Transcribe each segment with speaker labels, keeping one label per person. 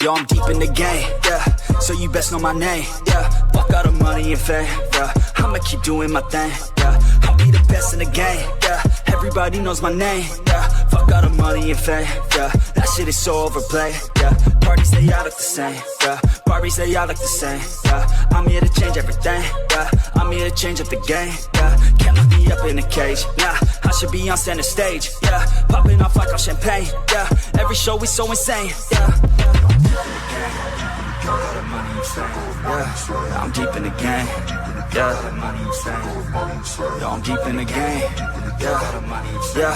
Speaker 1: Yo, I'm deep in the game, yeah, so you best know my name, yeah. Fuck all the money and fame, yeah, I'ma keep doing my thing, yeah. I'll be the best in the game, yeah, everybody knows my name, yeah. Fuck all the money and fame, yeah, that shit is so overplayed, yeah. Parties, they all look the same, yeah. Barbies, they all look the same, yeah. I'm here to change everything, yeah. I'm here to change up the game, yeah. Can't lock me up in a cage, nah. I should be on center stage, yeah. Popping off like I'm champagne, yeah. Every show is so insane, yeah. Yeah, I'm deep in the game. Yeah, yo, I'm deep in the game. Yeah,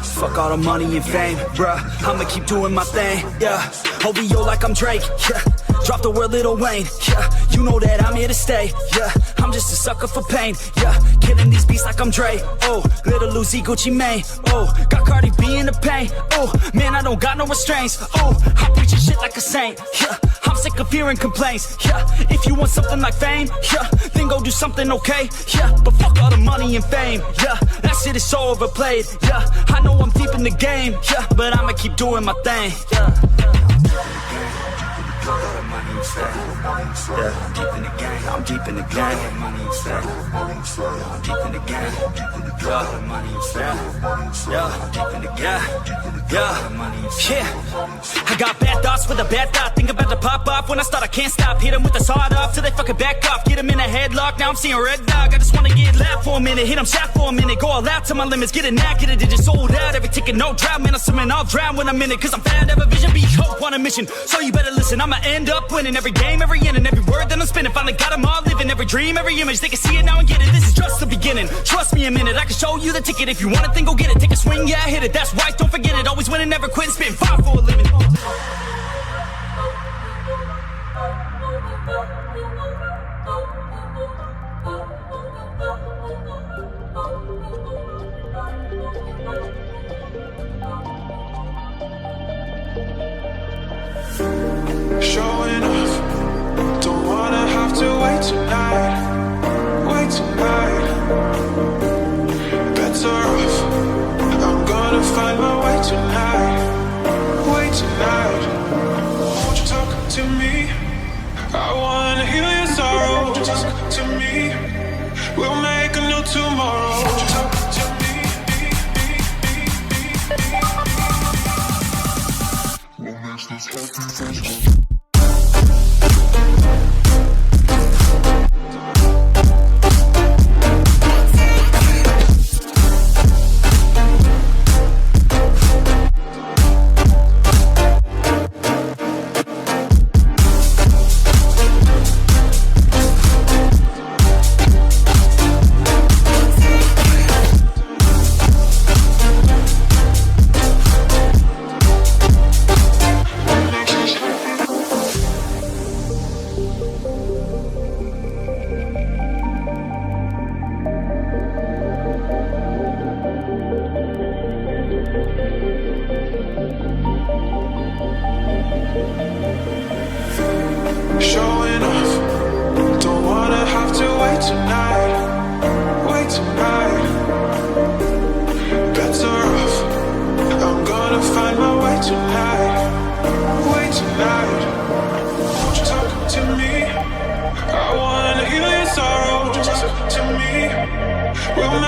Speaker 1: fuck all the money and fame, bruh. I'ma keep doing my thing. Yeah, OVO like I'm Drake. Yeah, drop the word Lil Wayne. Yeah, you know that I'm here to stay. Yeah, I'm just a sucker for pain. Yeah, killing these beats like I'm Dre. Oh, Little Uzi, Gucci Mane. Oh, got Cardi B in the pain. Oh, man, I don't got no restraints. Oh, I'm preaching shit like a saint. Yeah, I'm sick of hearing complaints. Yeah, if you want something like fame, yeah, then go do something okay. Yeah, but fuck all the money and fame. Yeah, that shit is so overplayed. Yeah, I know I'm deep in the game. Yeah, but I'ma keep doing my thing. Yeah. Yeah, I'm deep in the game. I'm deep in the game. I'm deep in the game. Yeah. I got bad thoughts with a bad thought. Think about to pop off when I start. I can't stop. Hit them with the sawed off till they fucking back off. Get them in a headlock. Now I'm seeing red dog. I just wanna get loud for a minute. Hit them shot for a minute. Go all out to my limits. Get it now. Get it. Just sold out. Every ticket, no drought. Man, I'm swimming. I'll drown when I'm in it. Cause I'm fat. Have a vision. Be hope on a mission. So you better listen. I'ma end up winning every game, every inning, every word that I'm spinning. Finally got them all living, every dream, every image. They can see it now and get it. This is just the beginning. Trust me a minute, I can show you the ticket. If you want it, then go get it. Take a swing, yeah, hit it. That's right, don't forget it. Always winning, never quitting. Spitting fire for a living.
Speaker 2: Showing off, don't wanna have to wait tonight. Wait tonight, better off. I'm gonna find my way tonight. Wait tonight, won't you talk to me? I wanna heal your sorrow. Talk to me, we'll make a new tomorrow. Won't you talk to me? What makes this happy? Showing off, don't wanna have to wait tonight. Wait tonight, better off. I'm gonna find my way tonight. Wait tonight, won't you talk to me? I wanna heal your sorrow. Talk to me, we'll